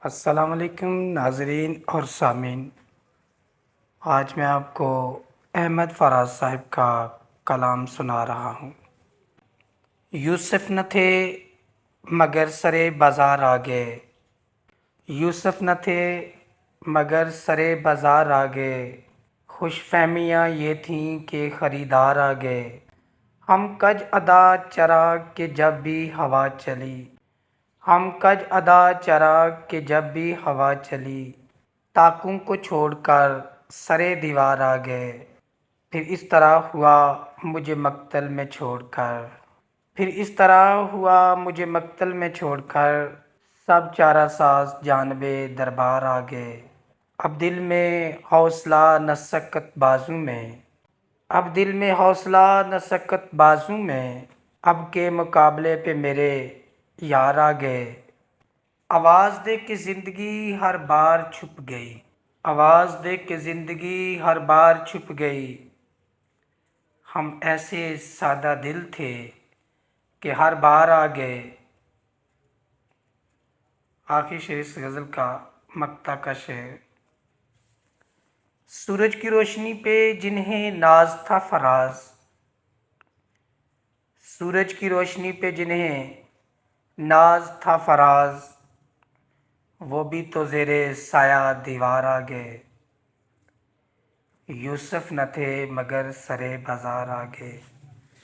السلام علیکم ناظرین اور سامعین، آج میں آپ کو احمد فراز صاحب کا کلام سنا رہا ہوں۔ یوسف نہ تھے مگر سرے بازار آگے، یوسف نہ تھے مگر سرے بازار آگے، خوش فہمیاں یہ تھیں کہ خریدار آگے۔ ہم کج ادا چراغ کہ جب بھی ہوا چلی، ہم کج ادا چراغ کہ جب بھی ہوا چلی، تاکوں کو چھوڑ کر سرے دیوار آ گئے۔ پھر اس طرح ہوا مجھے مقتل میں چھوڑ کر، پھر اس طرح ہوا مجھے مقتل میں چھوڑ کر، سب چارہ ساز جانب دربار آ گئے۔ اب دل میں حوصلہ نہ سکت بازو میں، اب دل میں حوصلہ نہ سکت بازو میں، اب کے مقابلے پہ میرے یار آ گئے۔ آواز دے کہ زندگی ہر بار چھپ گئی، آواز دے کہ زندگی ہر بار چھپ گئی، ہم ایسے سادہ دل تھے کہ ہر بار آ گئے۔ آخری شعر اس غزل کا مقطع کا شعر۔ سورج کی روشنی پہ جنہیں ناز تھا فراز، سورج کی روشنی پہ جنہیں ناز تھا فراز، وہ بھی تو زیر سایہ دیوار آ گئے۔ یوسف نہ تھے مگر سرے بازار آ گئے۔